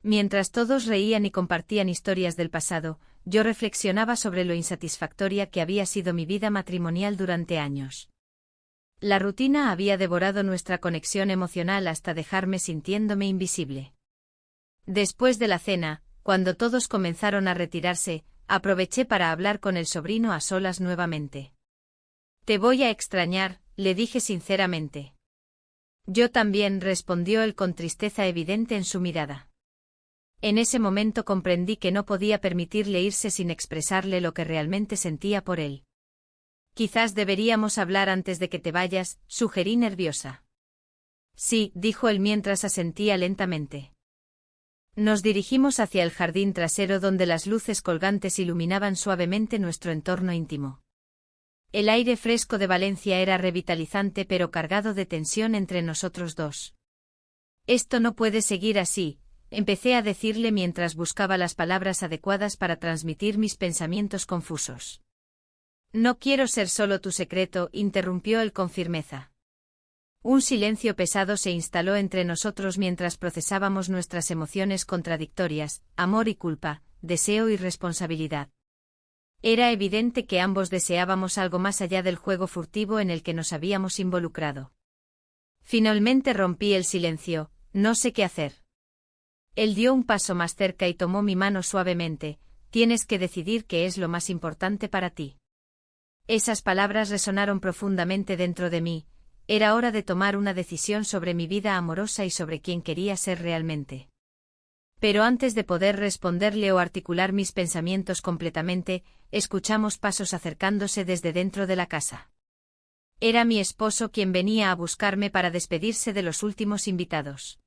Mientras todos reían y compartían historias del pasado, yo reflexionaba sobre lo insatisfactoria que había sido mi vida matrimonial durante años. La rutina había devorado nuestra conexión emocional hasta dejarme sintiéndome invisible. Después de la cena, cuando todos comenzaron a retirarse, aproveché para hablar con el sobrino a solas nuevamente. «Te voy a extrañar», le dije sinceramente. «Yo también», respondió él con tristeza evidente en su mirada. En ese momento comprendí que no podía permitirle irse sin expresarle lo que realmente sentía por él. «Quizás deberíamos hablar antes de que te vayas», sugerí nerviosa. «Sí», dijo él mientras asentía lentamente. Nos dirigimos hacia el jardín trasero donde las luces colgantes iluminaban suavemente nuestro entorno íntimo. El aire fresco de Valencia era revitalizante pero cargado de tensión entre nosotros dos. «Esto no puede seguir así», empecé a decirle mientras buscaba las palabras adecuadas para transmitir mis pensamientos confusos. «No quiero ser solo tu secreto», interrumpió él con firmeza. Un silencio pesado se instaló entre nosotros mientras procesábamos nuestras emociones contradictorias, amor y culpa, deseo y responsabilidad. Era evidente que ambos deseábamos algo más allá del juego furtivo en el que nos habíamos involucrado. Finalmente rompí el silencio: «No sé qué hacer». Él dio un paso más cerca y tomó mi mano suavemente: «Tienes que decidir qué es lo más importante para ti». Esas palabras resonaron profundamente dentro de mí. Era hora de tomar una decisión sobre mi vida amorosa y sobre quién quería ser realmente. Pero antes de poder responderle o articular mis pensamientos completamente, escuchamos pasos acercándose desde dentro de la casa. Era mi esposo quien venía a buscarme para despedirse de los últimos invitados.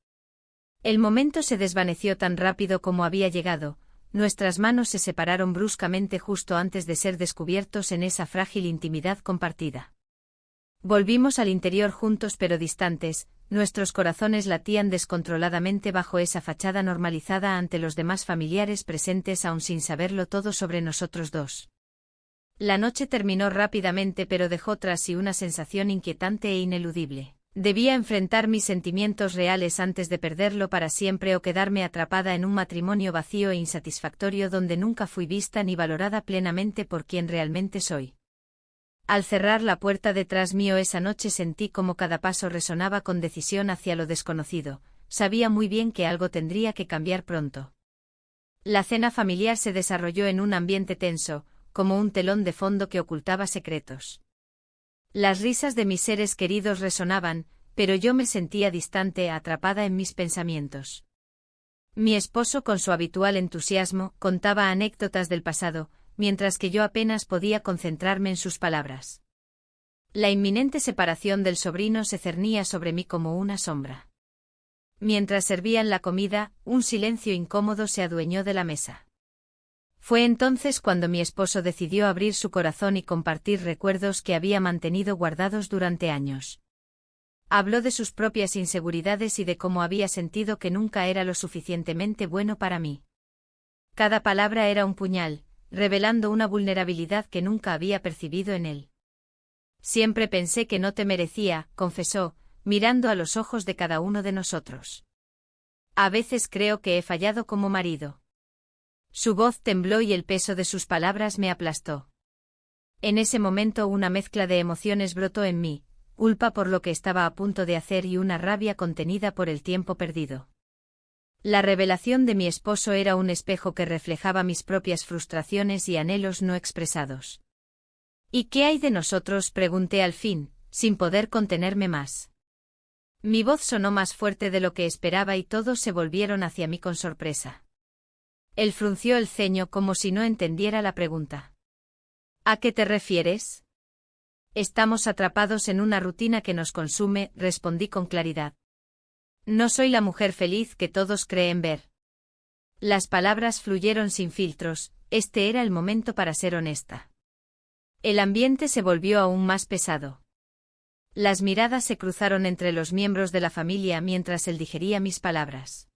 El momento se desvaneció tan rápido como había llegado. Nuestras manos se separaron bruscamente justo antes de ser descubiertos en esa frágil intimidad compartida. Volvimos al interior juntos pero distantes, nuestros corazones latían descontroladamente bajo esa fachada normalizada ante los demás familiares presentes aún sin saberlo todo sobre nosotros dos. La noche terminó rápidamente pero dejó tras sí una sensación inquietante e ineludible. Debía enfrentar mis sentimientos reales antes de perderlo para siempre o quedarme atrapada en un matrimonio vacío e insatisfactorio donde nunca fui vista ni valorada plenamente por quien realmente soy. Al cerrar la puerta detrás mío esa noche sentí como cada paso resonaba con decisión hacia lo desconocido. Sabía muy bien que algo tendría que cambiar pronto. La cena familiar se desarrolló en un ambiente tenso, como un telón de fondo que ocultaba secretos. Las risas de mis seres queridos resonaban, pero yo me sentía distante, atrapada en mis pensamientos. Mi esposo, con su habitual entusiasmo, contaba anécdotas del pasado, mientras que yo apenas podía concentrarme en sus palabras. La inminente separación del sobrino se cernía sobre mí como una sombra. Mientras servían la comida, un silencio incómodo se adueñó de la mesa. Fue entonces cuando mi esposo decidió abrir su corazón y compartir recuerdos que había mantenido guardados durante años. Habló de sus propias inseguridades y de cómo había sentido que nunca era lo suficientemente bueno para mí. Cada palabra era un puñal, revelando una vulnerabilidad que nunca había percibido en él. Siempre pensé que no te merecía, confesó, mirando a los ojos de cada uno de nosotros. A veces creo que he fallado como marido. Su voz tembló y el peso de sus palabras me aplastó. En ese momento una mezcla de emociones brotó en mí, culpa por lo que estaba a punto de hacer y una rabia contenida por el tiempo perdido. La revelación de mi esposo era un espejo que reflejaba mis propias frustraciones y anhelos no expresados. ¿Y qué hay de nosotros?, pregunté al fin, sin poder contenerme más. Mi voz sonó más fuerte de lo que esperaba y todos se volvieron hacia mí con sorpresa. Él frunció el ceño como si no entendiera la pregunta. ¿A qué te refieres? Estamos atrapados en una rutina que nos consume, respondí con claridad. No soy la mujer feliz que todos creen ver. Las palabras fluyeron sin filtros, este era el momento para ser honesta. El ambiente se volvió aún más pesado. Las miradas se cruzaron entre los miembros de la familia mientras él digería mis palabras.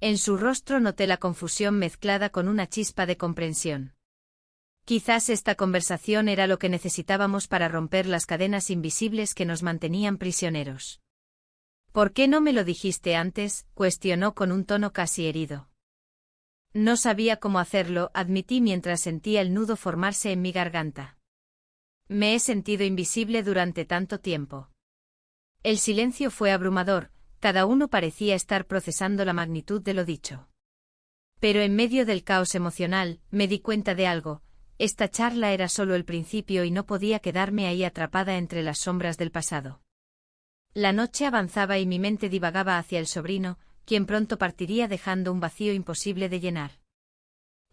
En su rostro noté la confusión mezclada con una chispa de comprensión. Quizás esta conversación era lo que necesitábamos para romper las cadenas invisibles que nos mantenían prisioneros. ¿Por qué no me lo dijiste antes?, cuestionó con un tono casi herido. No sabía cómo hacerlo, admití mientras sentía el nudo formarse en mi garganta. Me he sentido invisible durante tanto tiempo. El silencio fue abrumador, cada uno parecía estar procesando la magnitud de lo dicho. Pero en medio del caos emocional, me di cuenta de algo. Esta charla era solo el principio y no podía quedarme ahí atrapada entre las sombras del pasado. La noche avanzaba y mi mente divagaba hacia el sobrino, quien pronto partiría dejando un vacío imposible de llenar.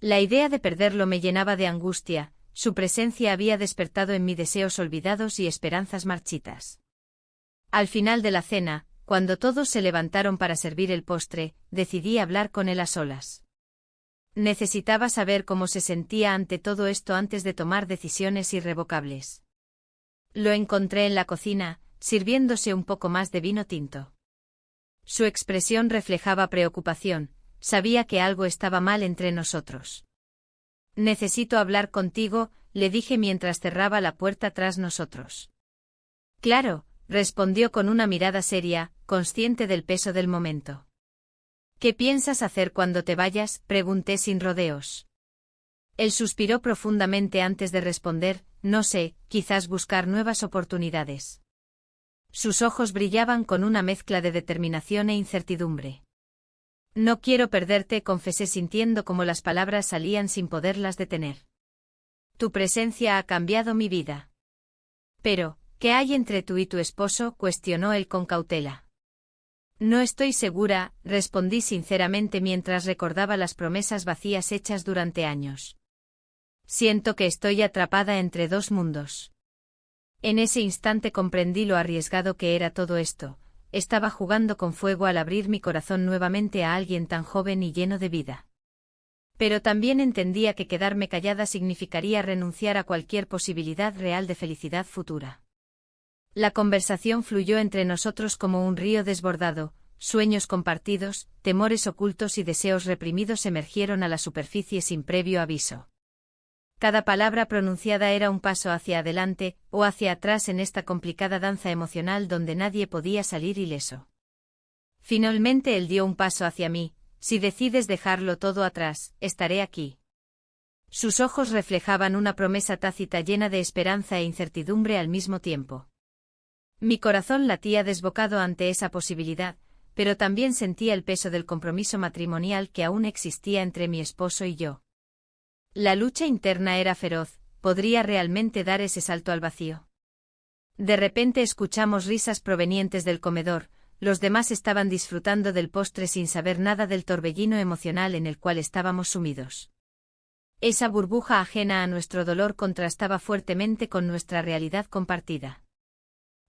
La idea de perderlo me llenaba de angustia, su presencia había despertado en mí deseos olvidados y esperanzas marchitas. Al final de la cena, cuando todos se levantaron para servir el postre, decidí hablar con él a solas. Necesitaba saber cómo se sentía ante todo esto antes de tomar decisiones irrevocables. Lo encontré en la cocina, sirviéndose un poco más de vino tinto. Su expresión reflejaba preocupación, sabía que algo estaba mal entre nosotros. Necesito hablar contigo, le dije mientras cerraba la puerta tras nosotros. Claro, respondió con una mirada seria, consciente del peso del momento. ¿Qué piensas hacer cuando te vayas?, pregunté sin rodeos. Él suspiró profundamente antes de responder, no sé, quizás buscar nuevas oportunidades. Sus ojos brillaban con una mezcla de determinación e incertidumbre. No quiero perderte, confesé sintiendo como las palabras salían sin poderlas detener. Tu presencia ha cambiado mi vida. Pero, ¿qué hay entre tú y tu esposo?, cuestionó él con cautela. No estoy segura, respondí sinceramente mientras recordaba las promesas vacías hechas durante años. Siento que estoy atrapada entre dos mundos. En ese instante comprendí lo arriesgado que era todo esto. Estaba jugando con fuego al abrir mi corazón nuevamente a alguien tan joven y lleno de vida. Pero también entendía que quedarme callada significaría renunciar a cualquier posibilidad real de felicidad futura. La conversación fluyó entre nosotros como un río desbordado, sueños compartidos, temores ocultos y deseos reprimidos emergieron a la superficie sin previo aviso. Cada palabra pronunciada era un paso hacia adelante o hacia atrás en esta complicada danza emocional donde nadie podía salir ileso. Finalmente él dio un paso hacia mí. Si decides dejarlo todo atrás, estaré aquí. Sus ojos reflejaban una promesa tácita llena de esperanza e incertidumbre al mismo tiempo. Mi corazón latía desbocado ante esa posibilidad, pero también sentía el peso del compromiso matrimonial que aún existía entre mi esposo y yo. La lucha interna era feroz, ¿podría realmente dar ese salto al vacío? De repente escuchamos risas provenientes del comedor, los demás estaban disfrutando del postre sin saber nada del torbellino emocional en el cual estábamos sumidos. Esa burbuja ajena a nuestro dolor contrastaba fuertemente con nuestra realidad compartida.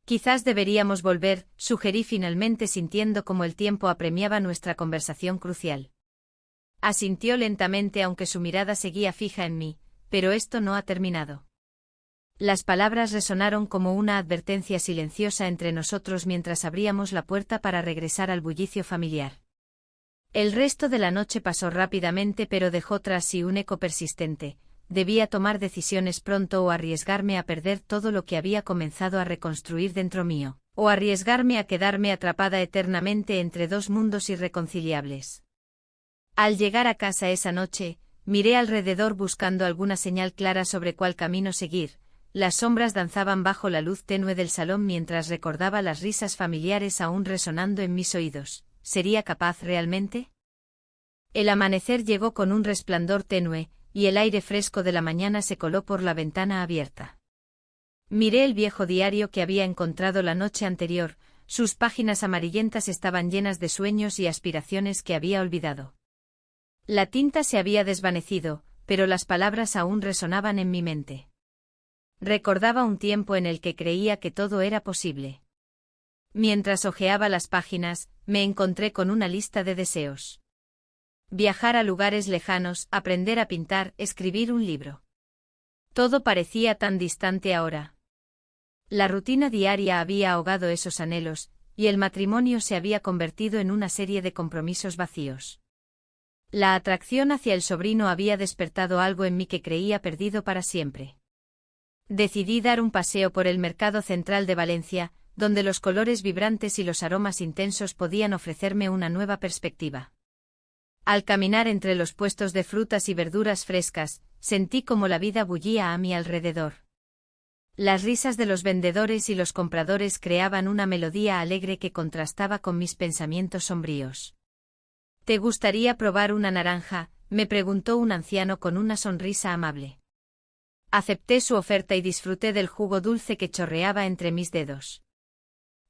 Quizás deberíamos volver, sugerí finalmente sintiendo como el tiempo apremiaba nuestra conversación crucial. Asintió lentamente aunque su mirada seguía fija en mí, pero esto no ha terminado. Las palabras resonaron como una advertencia silenciosa entre nosotros mientras abríamos la puerta para regresar al bullicio familiar. El resto de la noche pasó rápidamente pero dejó tras sí un eco persistente, debía tomar decisiones pronto o arriesgarme a perder todo lo que había comenzado a reconstruir dentro mío, o arriesgarme a quedarme atrapada eternamente entre dos mundos irreconciliables. Al llegar a casa esa noche, miré alrededor buscando alguna señal clara sobre cuál camino seguir. Las sombras danzaban bajo la luz tenue del salón mientras recordaba las risas familiares aún resonando en mis oídos. ¿Sería capaz realmente? El amanecer llegó con un resplandor tenue, y el aire fresco de la mañana se coló por la ventana abierta. Miré el viejo diario que había encontrado la noche anterior. Sus páginas amarillentas estaban llenas de sueños y aspiraciones que había olvidado. La tinta se había desvanecido, pero las palabras aún resonaban en mi mente. Recordaba un tiempo en el que creía que todo era posible. Mientras hojeaba las páginas, me encontré con una lista de deseos. Viajar a lugares lejanos, aprender a pintar, escribir un libro. Todo parecía tan distante ahora. La rutina diaria había ahogado esos anhelos, y el matrimonio se había convertido en una serie de compromisos vacíos. La atracción hacia el sobrino había despertado algo en mí que creía perdido para siempre. Decidí dar un paseo por el mercado central de Valencia, donde los colores vibrantes y los aromas intensos podían ofrecerme una nueva perspectiva. Al caminar entre los puestos de frutas y verduras frescas, sentí como la vida bullía a mi alrededor. Las risas de los vendedores y los compradores creaban una melodía alegre que contrastaba con mis pensamientos sombríos. ¿Te gustaría probar una naranja?, me preguntó un anciano con una sonrisa amable. Acepté su oferta y disfruté del jugo dulce que chorreaba entre mis dedos.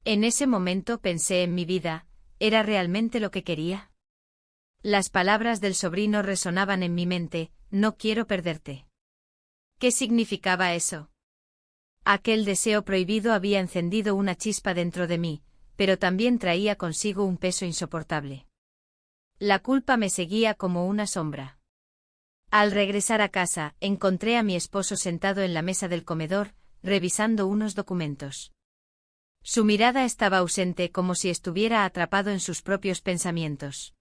En ese momento pensé en mi vida, ¿era realmente lo que quería? Las palabras del sobrino resonaban en mi mente, no quiero perderte. ¿Qué significaba eso? Aquel deseo prohibido había encendido una chispa dentro de mí, pero también traía consigo un peso insoportable. La culpa me seguía como una sombra. Al regresar a casa, encontré a mi esposo sentado en la mesa del comedor, revisando unos documentos. Su mirada estaba ausente como si estuviera atrapado en sus propios pensamientos.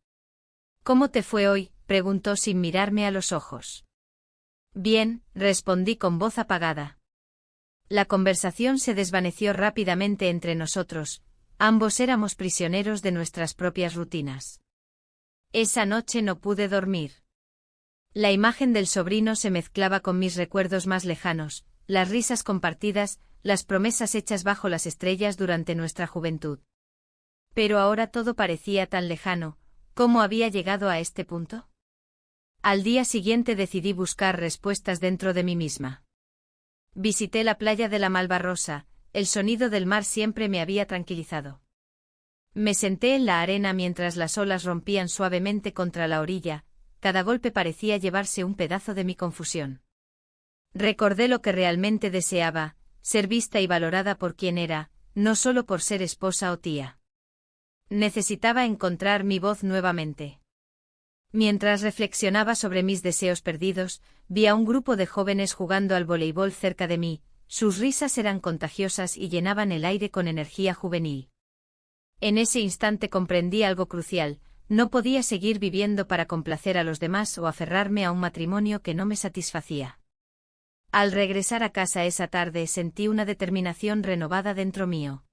¿Cómo te fue hoy?, preguntó sin mirarme a los ojos. Bien, respondí con voz apagada. La conversación se desvaneció rápidamente entre nosotros, ambos éramos prisioneros de nuestras propias rutinas. Esa noche no pude dormir. La imagen del sobrino se mezclaba con mis recuerdos más lejanos, las risas compartidas, las promesas hechas bajo las estrellas durante nuestra juventud. Pero ahora todo parecía tan lejano. ¿Cómo había llegado a este punto? Al día siguiente decidí buscar respuestas dentro de mí misma. Visité la playa de la Malvarrosa, el sonido del mar siempre me había tranquilizado. Me senté en la arena mientras las olas rompían suavemente contra la orilla, cada golpe parecía llevarse un pedazo de mi confusión. Recordé lo que realmente deseaba, ser vista y valorada por quien era, no solo por ser esposa o tía. Necesitaba encontrar mi voz nuevamente. Mientras reflexionaba sobre mis deseos perdidos, vi a un grupo de jóvenes jugando al voleibol cerca de mí, sus risas eran contagiosas y llenaban el aire con energía juvenil. En ese instante comprendí algo crucial, no podía seguir viviendo para complacer a los demás o aferrarme a un matrimonio que no me satisfacía. Al regresar a casa esa tarde sentí una determinación renovada dentro mío.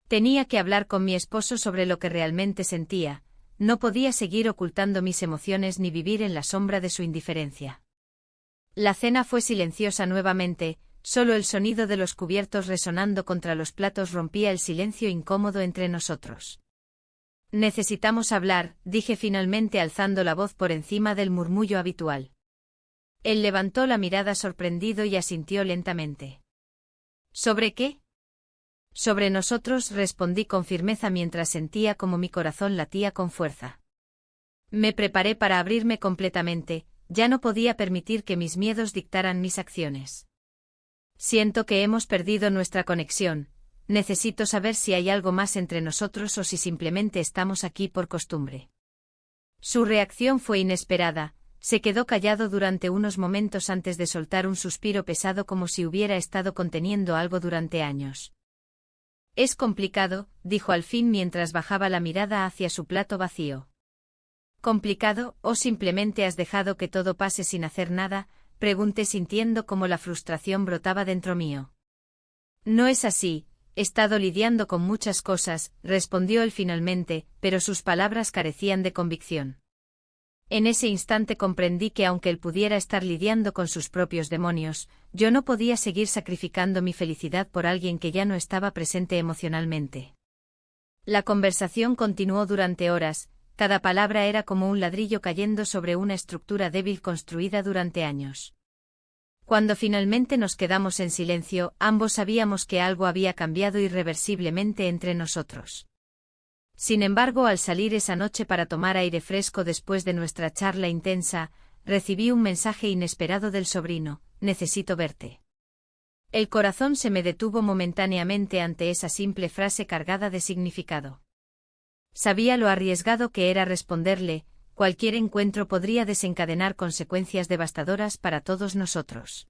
Tenía que hablar con mi esposo sobre lo que realmente sentía, no podía seguir ocultando mis emociones ni vivir en la sombra de su indiferencia. La cena fue silenciosa nuevamente, solo el sonido de los cubiertos resonando contra los platos rompía el silencio incómodo entre nosotros. Necesitamos hablar, dije finalmente alzando la voz por encima del murmullo habitual. Él levantó la mirada sorprendido y asintió lentamente. ¿Sobre qué? Sobre nosotros, respondí con firmeza mientras sentía como mi corazón latía con fuerza. Me preparé para abrirme completamente, ya no podía permitir que mis miedos dictaran mis acciones. Siento que hemos perdido nuestra conexión, necesito saber si hay algo más entre nosotros o si simplemente estamos aquí por costumbre. Su reacción fue inesperada, se quedó callado durante unos momentos antes de soltar un suspiro pesado como si hubiera estado conteniendo algo durante años. Es complicado, dijo al fin mientras bajaba la mirada hacia su plato vacío. ¿Complicado, o simplemente has dejado que todo pase sin hacer nada?, Pregunté sintiendo cómo la frustración brotaba dentro mío. No es así, he estado lidiando con muchas cosas, respondió él finalmente, pero sus palabras carecían de convicción. En ese instante comprendí que aunque él pudiera estar lidiando con sus propios demonios, yo no podía seguir sacrificando mi felicidad por alguien que ya no estaba presente emocionalmente. La conversación continuó durante horas, cada palabra era como un ladrillo cayendo sobre una estructura débil construida durante años. Cuando finalmente nos quedamos en silencio, ambos sabíamos que algo había cambiado irreversiblemente entre nosotros. Sin embargo, al salir esa noche para tomar aire fresco después de nuestra charla intensa, recibí un mensaje inesperado del sobrino: necesito verte. El corazón se me detuvo momentáneamente ante esa simple frase cargada de significado. Sabía lo arriesgado que era responderle, cualquier encuentro podría desencadenar consecuencias devastadoras para todos nosotros.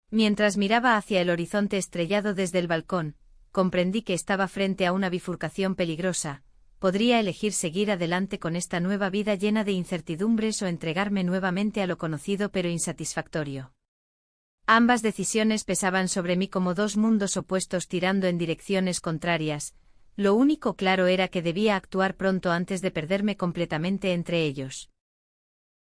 Mientras miraba hacia el horizonte estrellado desde el balcón, comprendí que estaba frente a una bifurcación peligrosa. Podría elegir seguir adelante con esta nueva vida llena de incertidumbres o entregarme nuevamente a lo conocido pero insatisfactorio. Ambas decisiones pesaban sobre mí como dos mundos opuestos tirando en direcciones contrarias. Lo único claro era que debía actuar pronto antes de perderme completamente entre ellos.